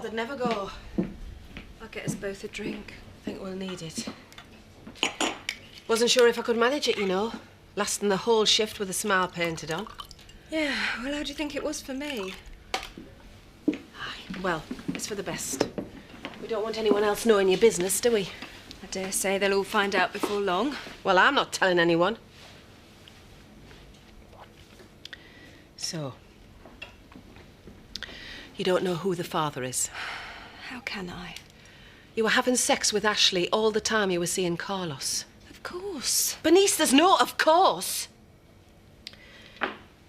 they'd never go. I'll get us both a drink. I think we'll need it. Wasn't sure if I could manage it, you know. Lasting the whole shift with a smile painted on. Yeah, well, how do you think it was for me? Well, it's for the best. We don't want anyone else knowing your business, do we? I dare say they'll all find out before long. Well, I'm not telling anyone. So, you don't know who the father is? How can I? You were having sex with Ashley all the time you were seeing Carlos. Of course. Bernice, there's no of course.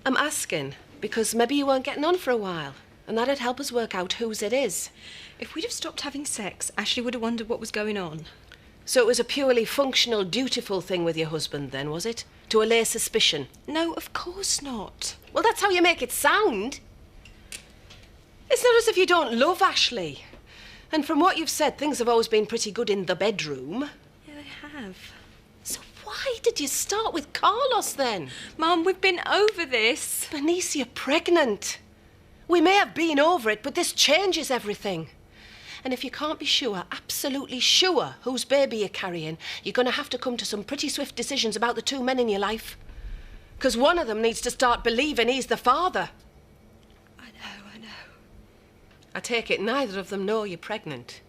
I'm asking because maybe you weren't getting on for a while, and that'd help us work out whose it is. If we'd have stopped having sex, Ashley would have wondered what was going on. So it was a purely functional, dutiful thing with your husband then, was it? To allay suspicion? No, of course not. Well, that's how you make it sound. It's not as if you don't love Ashley. And from what you've said, things have always been pretty good in the bedroom. Yeah, they have. So why did you start with Carlos then? Mum, we've been over this. Bernice, you're pregnant. We may have been over it, but this changes everything. And if you can't be sure, absolutely sure, whose baby you're carrying, you're going to have to come to some pretty swift decisions about the two men in your life. Because one of them needs to start believing he's the father. I know. I take it neither of them know you're pregnant.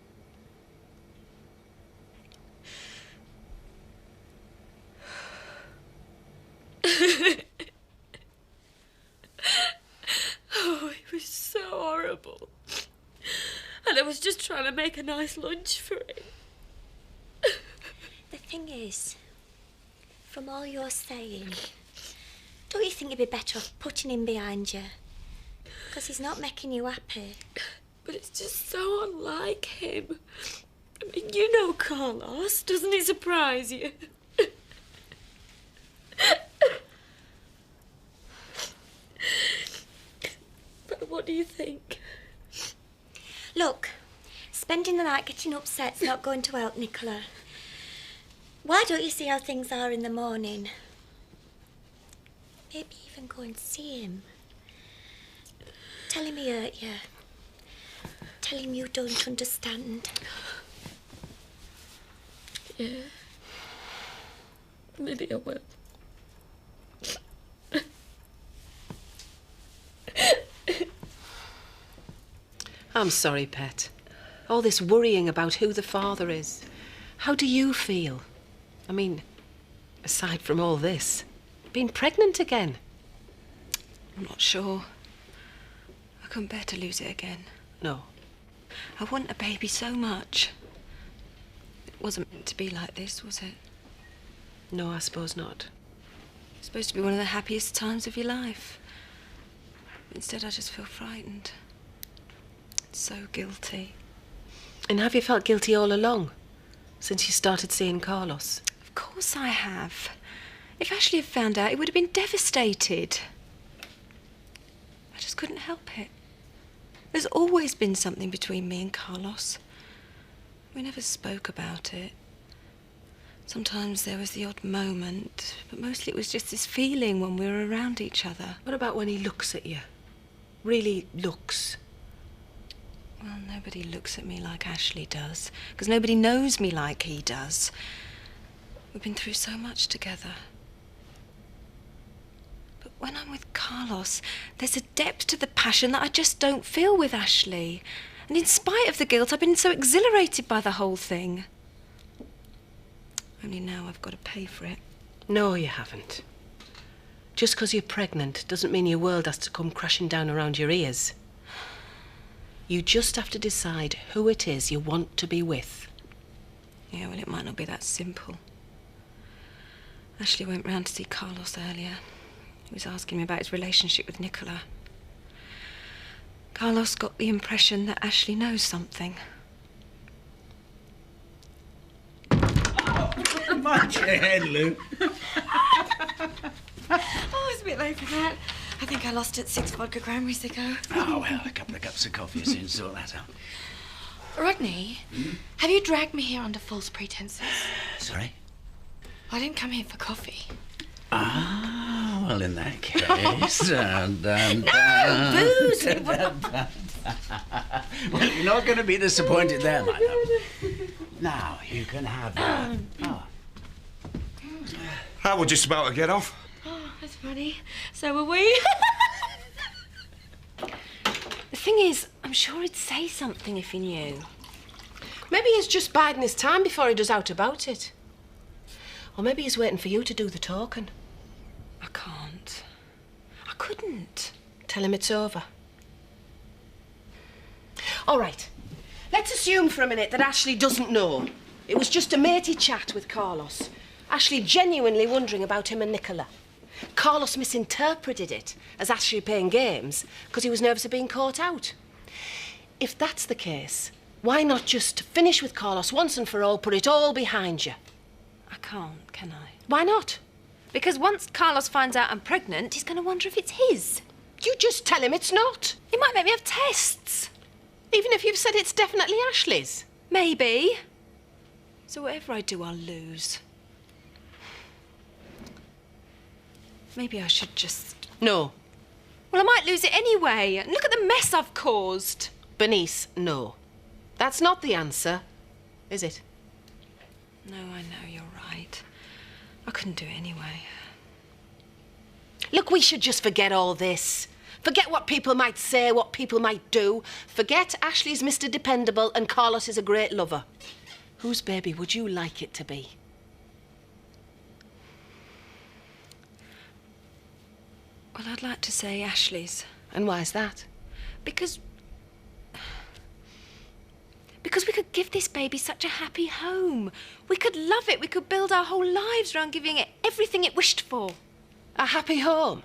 Oh, it was so horrible. And I was just trying to make a nice lunch for him. The thing is, from all you're saying, don't you think you'd be better off putting him behind you? Because he's not making you happy. But it's just so unlike him. I mean, you know Carlos. Doesn't it surprise you? But what do you think? Look, spending the night getting upset's not going to help, Nicola. Why don't you see how things are in the morning? Maybe even go and see him. Tell him he hurt you. Tell him you don't understand. Yeah. Maybe I will. I'm sorry, Pet. All this worrying about who the father is. How do you feel? I mean, aside from all this, being pregnant again. I'm not sure. I couldn't bear to lose it again. No. I want a baby so much. It wasn't meant to be like this, was it? No, I suppose not. It's supposed to be one of the happiest times of your life. Instead, I just feel frightened. So guilty. And have you felt guilty all along? Since you started seeing Carlos? Of course I have. If Ashley had found out, he would have been devastated. I just couldn't help it. There's always been something between me and Carlos. We never spoke about it. Sometimes there was the odd moment, but mostly it was just this feeling when we were around each other. What about when he looks at you? Really looks? Well, nobody looks at me like Ashley does, because nobody knows me like he does. We've been through so much together. But when I'm with Carlos, there's a depth to the passion that I just don't feel with Ashley. And in spite of the guilt, I've been so exhilarated by the whole thing. Only now I've got to pay for it. No, you haven't. Just because you're pregnant doesn't mean your world has to come crashing down around your ears. You just have to decide who it is you want to be with. Yeah, well, it might not be that simple. Ashley went round to see Carlos earlier. He was asking me about his relationship with Nicola. Carlos got the impression that Ashley knows something. Mind your head, Lou. Oh, it's a bit late for that. I think I lost it 6 vodka cranberries ago. Oh, well, a couple of cups of coffee will soon sort that out. Rodney, have you dragged me here under false pretenses? Sorry? I didn't come here for coffee. Ah, well, in that case... Booze! Well, you're not going to be disappointed there, my love. Now, you can have that. Oh. I was just about to get off. Oh, that's funny. So are we. The thing is, I'm sure he'd say something if he knew. Maybe he's just biding his time before he does out about it. Or maybe he's waiting for you to do the talking. I can't. I couldn't. Tell him it's over. All right. Let's assume for a minute that Ashley doesn't know. It was just a matey chat with Carlos. Ashley genuinely wondering about him and Nicola. Carlos misinterpreted it as Ashley playing games because he was nervous of being caught out. If that's the case, why not just finish with Carlos once and for all, put it all behind you? I can't, can I? Why not? Because once Carlos finds out I'm pregnant, he's going to wonder if it's his. You just tell him it's not. He might make me have tests. Even if you've said it's definitely Ashley's. Maybe. So whatever I do, I'll lose. Maybe I should just... No. Well, I might lose it anyway. And look at the mess I've caused. Bernice, no. That's not the answer, is it? No, I know, you're right. I couldn't do it anyway. Look, we should just forget all this. Forget what people might say, what people might do. Forget Ashley's Mr. Dependable and Carlos is a great lover. Whose baby would you like it to be? Well, I'd like to say Ashley's. And why's that? Because we could give this baby such a happy home. We could love it. We could build our whole lives around giving it everything it wished for. A happy home?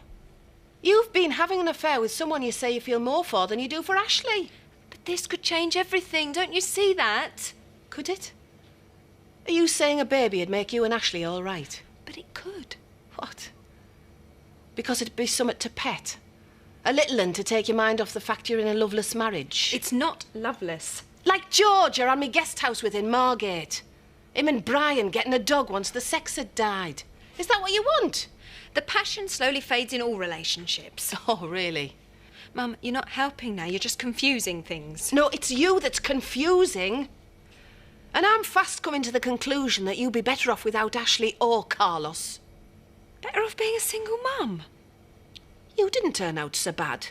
You've been having an affair with someone you say you feel more for than you do for Ashley. But this could change everything. Don't you see that? Could it? Are you saying a baby'd make you and Ashley all right? But it could. What? Because it'd be somewhat to pet? A little un to take your mind off the fact you're in a loveless marriage? It's not loveless. Like George, you're on me guest house with in Margate. Him and Brian getting a dog once the sex had died. Is that what you want? The passion slowly fades in all relationships. Oh, really? Mum, you're not helping now. You're just confusing things. No, it's you that's confusing. And I'm fast coming to the conclusion that you'd be better off without Ashley or Carlos. Better off being a single mum. You didn't turn out so bad.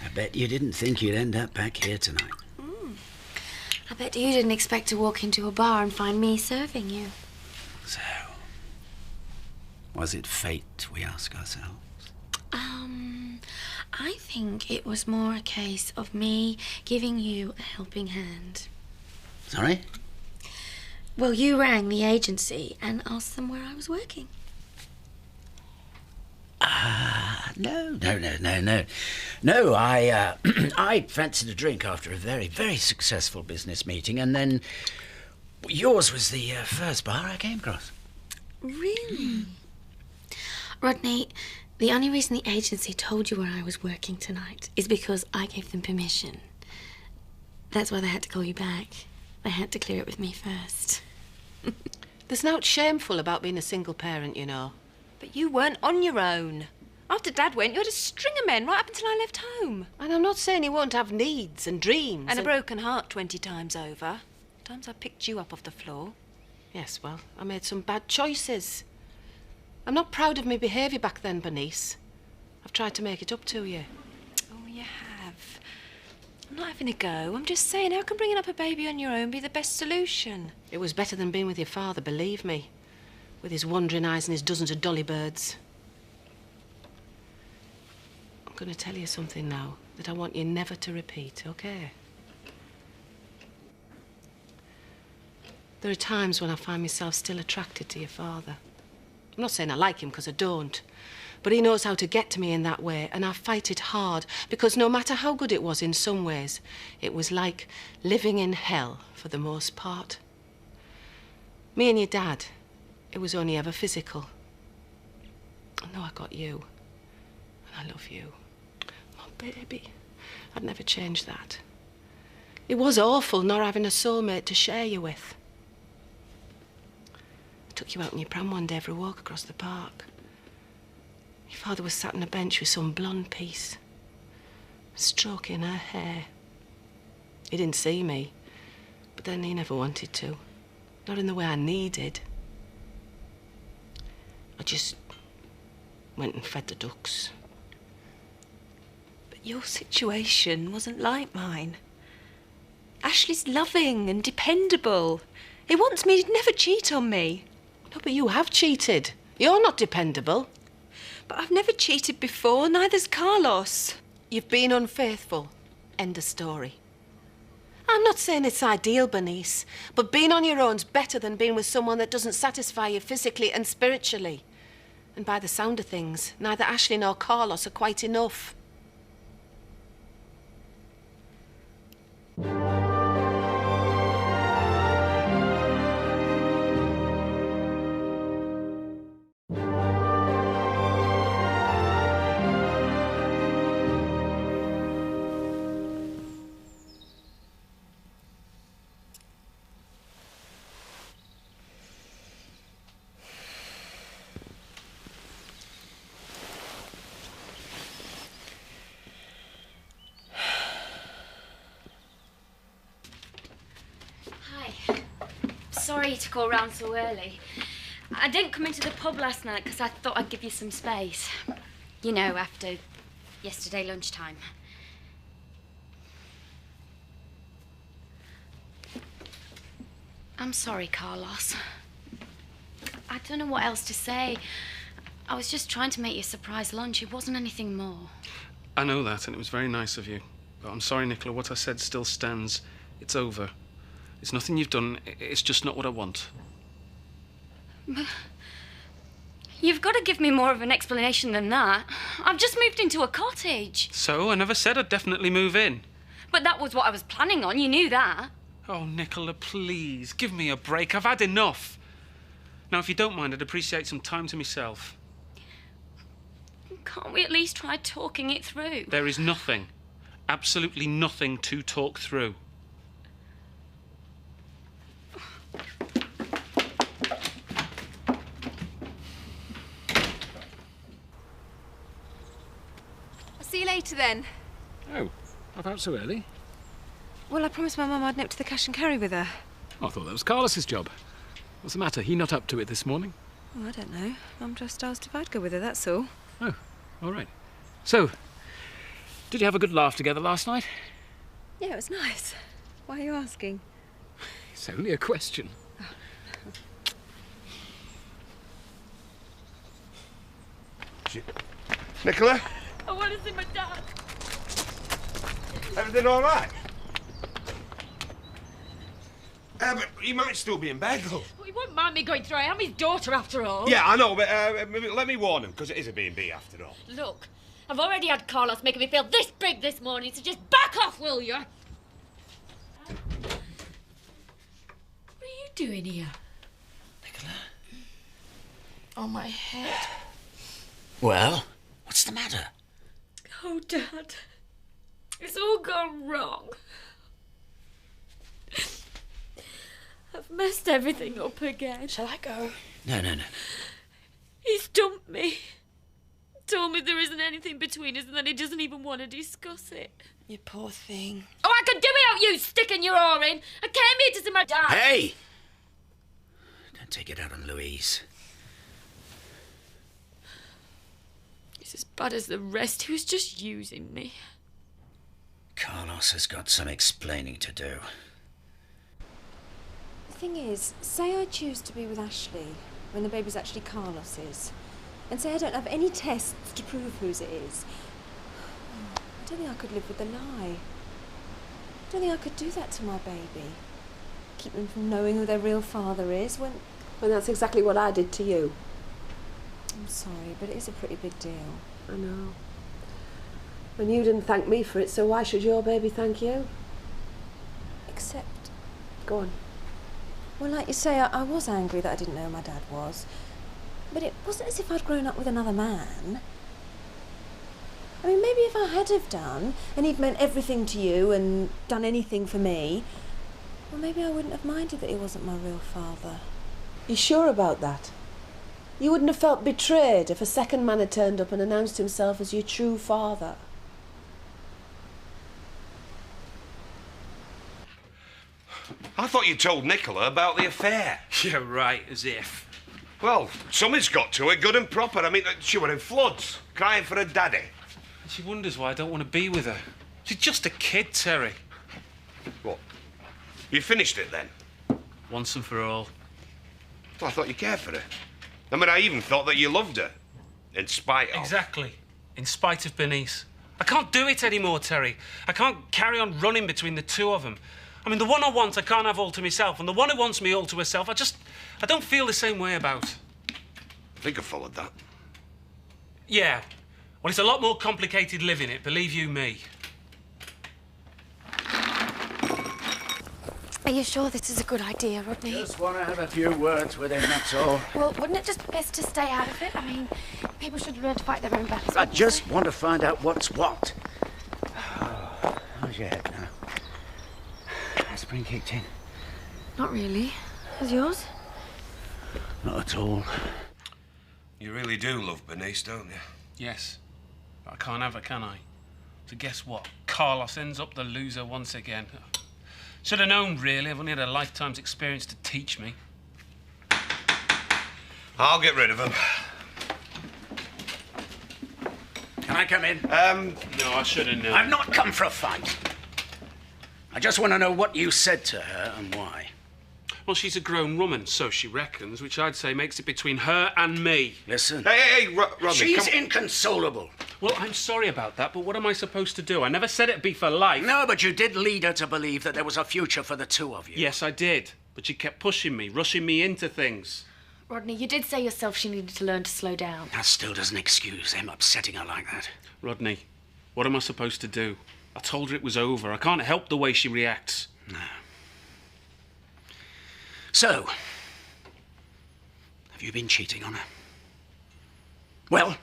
I bet you didn't think you'd end up back here tonight. I bet you didn't expect to walk into a bar and find me serving you. So, was it fate, we ask ourselves? I think it was more a case of me giving you a helping hand. Sorry? Well, you rang the agency and asked them where I was working. No. No, I fancied a drink after a very, very successful business meeting, and then yours was the first bar I came across. Really? Rodney, the only reason the agency told you where I was working tonight is because I gave them permission. That's why they had to call you back. They had to clear it with me first. There's naught shameful about being a single parent, you know. But you weren't on your own. After Dad went, you had a string of men right up until I left home. And I'm not saying he won't have needs and dreams. And a broken heart 20 times over. Times I picked you up off the floor. Yes, well, I made some bad choices. I'm not proud of my behaviour back then, Bernice. I've tried to make it up to you. Oh, you have. I'm not having a go. I'm just saying, how can bringing up a baby on your own be the best solution? It was better than being with your father, believe me. With his wandering eyes and his dozens of dolly birds. I'm going to tell you something now that I want you never to repeat, OK? There are times when I find myself still attracted to your father. I'm not saying I like him, because I don't. But he knows how to get to me in that way, and I fight it hard, because no matter how good it was in some ways, it was like living in hell for the most part. Me and your dad, it was only ever physical. I know I got you, and I love you. My baby, I'd never change that. It was awful not having a soulmate to share you with. I took you out in your pram one day for a walk across the park. Your father was sat on a bench with some blonde piece, stroking her hair. He didn't see me, but then he never wanted to. Not in the way I needed. I just went and fed the ducks. But your situation wasn't like mine. Ashley's loving and dependable. He wants me to never cheat on me. No, but you have cheated. You're not dependable. But I've never cheated before, neither's Carlos. You've been unfaithful. End of story. I'm not saying it's ideal, Bernice, but being on your own's better than being with someone that doesn't satisfy you physically and spiritually. And by the sound of things, neither Ashley nor Carlos are quite enough. Sorry to call round so early. I didn't come into the pub last night because I thought I'd give you some space. You know, after yesterday lunchtime. I'm sorry, Carlos. I don't know what else to say. I was just trying to make you a surprise lunch. It wasn't anything more. I know that, and it was very nice of you. But I'm sorry, Nicola, what I said still stands. It's over. It's nothing you've done. It's just not what I want. You've got to give me more of an explanation than that. I've just moved into a cottage. So? I never said I'd definitely move in. But that was what I was planning on. You knew that. Oh, Nicola, please, give me a break. I've had enough. Now, if you don't mind, I'd appreciate some time to myself. Can't we at least try talking it through? There is nothing, absolutely nothing to talk through. See you later then. Oh, not out so early? Well, I promised my mum I'd nip to the cash and carry with her. Oh, I thought that was Carlos's job. What's the matter? He not up to it this morning? Oh, I don't know. Mum just asked if I'd go with her, that's all. Oh, all right. So, did you have a good laugh together last night? Yeah, it was nice. Why are you asking? It's only a question. Nicola? I want to see my dad. Everything all right? But he might still be in bed, though. Well, he wouldn't mind me going through. I am his daughter, after all. Yeah, I know, but let me warn him, because it is a B&B, after all. Look, I've already had Carlos making me feel this big this morning, so just back off, will you? What are you doing here? Nicola? On my head. Well, what's the matter? Oh, Dad. It's all gone wrong. I've messed everything up again. Shall I go? No. He's dumped me. Told me there isn't anything between us and that he doesn't even want to discuss it. You poor thing. Oh, I could do without you sticking your oar in. I came here to see my dad. Hey! Don't take it out on Louise. He's as bad as the rest. He was just using me. Carlos has got some explaining to do. The thing is, say I choose to be with Ashley when the baby's actually Carlos's, and say I don't have any tests to prove whose it is. I don't think I could live with the lie. I don't think I could do that to my baby. Keep them from knowing who their real father is when... Well, that's exactly what I did to you. I'm sorry, but it is a pretty big deal. I know. And you didn't thank me for it, so why should your baby thank you? Except... Go on. Well, like you say, I was angry that I didn't know who my dad was. But it wasn't as if I'd grown up with another man. I mean, maybe if I had have done, and he'd meant everything to you and done anything for me, well, maybe I wouldn't have minded that he wasn't my real father. You sure about that? You wouldn't have felt betrayed if a second man had turned up and announced himself as your true father. I thought you told Nicola about the affair. Yeah, right, as if. Well, somebody's got to it, good and proper. I mean, she were in floods, crying for her daddy. And she wonders why I don't want to be with her. She's just a kid, Terry. What? You finished it then? Once and for all. Well, I thought you cared for her. I mean, I even thought that you loved her. In spite of. Exactly. In spite of Bernice. I can't do it anymore, Terry. I can't carry on running between the two of them. I mean, the one I want, I can't have all to myself, and the one who wants me all to herself, I don't feel the same way about. I think I followed that. Yeah. Well, it's a lot more complicated living it, believe you me. Are you sure this is a good idea, Rodney? Just want to have a few words with him, that's all. Well, wouldn't it just be best to stay out of it? I mean, people should learn to fight their own battles. I just want to find out what's what. Oh, how's your head now? Has spring kicked in? Not really. Has yours? Not at all. You really do love Bernice, don't you? Yes. But I can't have her, can I? So guess what? Carlos ends up the loser once again. Should have known, really. I've only had a lifetime's experience to teach me. I'll get rid of him. Can I come in? No, I should have known. I've not come for a fight. I just want to know what you said to her and why. Well, she's a grown woman, so she reckons, which I'd say makes it between her and me. Listen. Hey, Rodney, she's inconsolable. Well, I'm sorry about that, but what am I supposed to do? I never said it'd be for life. No, but you did lead her to believe that there was a future for the two of you. Yes, I did. But she kept pushing me, rushing me into things. Rodney, you did say yourself she needed to learn to slow down. That still doesn't excuse him upsetting her like that. Rodney, what am I supposed to do? I told her it was over. I can't help the way she reacts. No. So, have you been cheating on her? Well?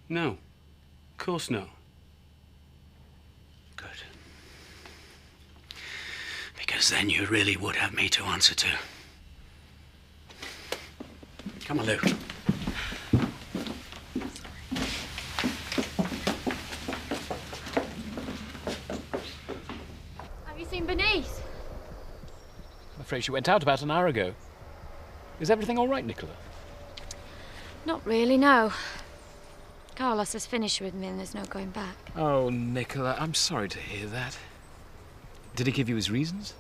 No. Of course no. Good. Because then you really would have me to answer to. Come on, Lou. Have you seen Bernice? I'm afraid she went out about an hour ago. Is everything all right, Nicola? Not really, no. Carlos has finished with me and there's no going back. Oh, Nicola, I'm sorry to hear that. Did he give you his reasons?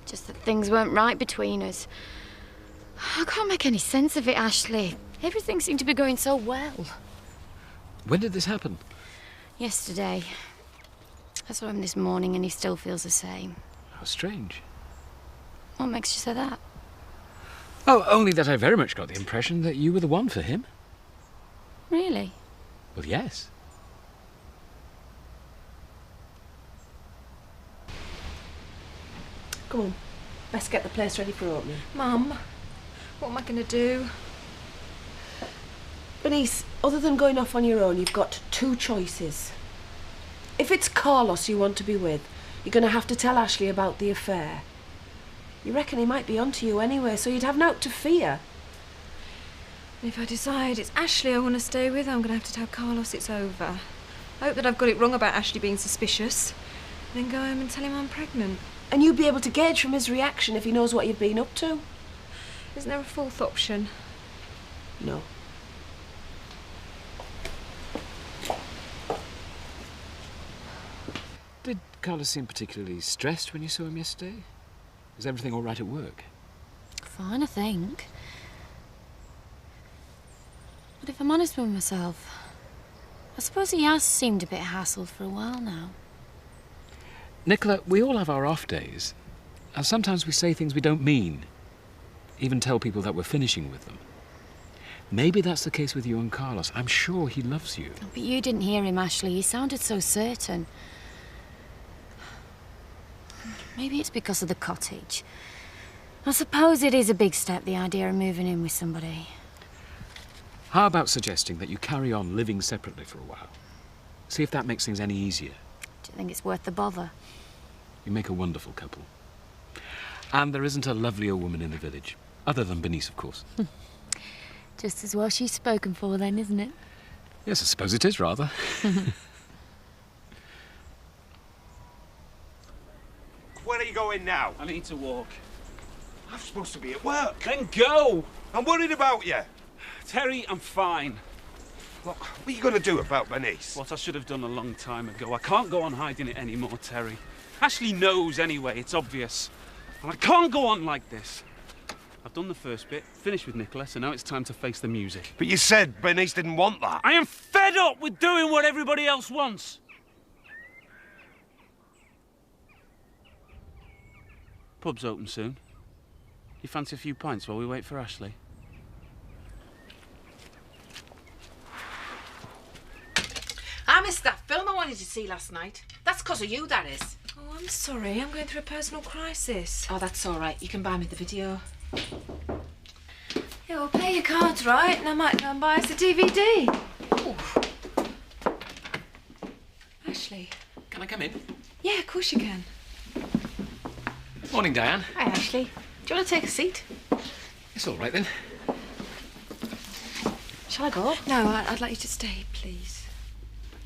Just that things weren't right between us. I can't make any sense of it, Ashley. Everything seemed to be going so well. When did this happen? Yesterday. I saw him this morning and he still feels the same. How strange. What makes you say that? Oh, only that I very much got the impression that you were the one for him. Really? Well, yes. Come on. Best get the place ready for opening. Mum, what am I going to do? Bernice, other than going off on your own, you've got two choices. If it's Carlos you want to be with, you're going to have to tell Ashley about the affair. You reckon he might be onto you anyway, so you'd have naught to fear. And if I decide it's Ashley I want to stay with, I'm going to have to tell Carlos it's over. I hope that I've got it wrong about Ashley being suspicious. Then go home and tell him I'm pregnant. And you'd be able to gauge from his reaction if he knows what you've been up to. Isn't there a fourth option? No. Did Carlos seem particularly stressed when you saw him yesterday? Was everything all right at work? Fine, I think. But if I'm honest with myself, I suppose he has seemed a bit hassled for a while now. Nicola, we all have our off days. And sometimes we say things we don't mean. Even tell people that we're finishing with them. Maybe that's the case with you and Carlos. I'm sure he loves you. But you didn't hear him, Ashley. He sounded so certain. Maybe it's because of the cottage. I suppose it is a big step, the idea of moving in with somebody. How about suggesting that you carry on living separately for a while? See if that makes things any easier. Do you think it's worth the bother? You make a wonderful couple. And there isn't a lovelier woman in the village. Other than Bernice, of course. Just as well she's spoken for then, isn't it? Yes, I suppose it is, rather. Where are you going now? I need to walk. I'm supposed to be at work. Then go! I'm worried about you. Terry, I'm fine. Look, what are you going to do about Bernice? What I should have done a long time ago. I can't go on hiding it anymore, Terry. Ashley knows anyway, it's obvious. And I can't go on like this. I've done the first bit, finished with Nicola, so now it's time to face the music. But you said Bernice didn't want that. I am fed up with doing what everybody else wants. Pub's open soon. You fancy a few pints while we wait for Ashley? I missed that film I wanted to see last night. That's 'cause of you, that is. Oh, I'm sorry. I'm going through a personal crisis. Oh, that's all right. You can buy me the video. Yeah, well, pay your cards, right? And I might go and buy us a DVD. Ooh. Ashley. Can I come in? Yeah, of course you can. Morning, Diane. Hi, Ashley. Do you want to take a seat? It's all right, then. Shall I go? No, I'd like you to stay, please.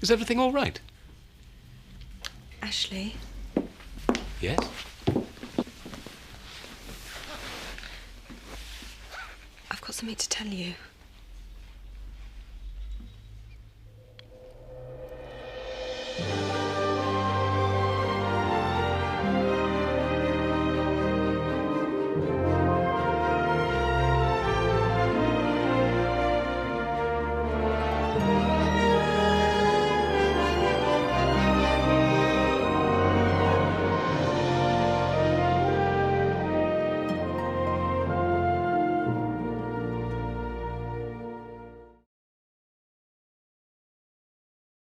Is everything all right? Ashley. Yes? I've got something to tell you.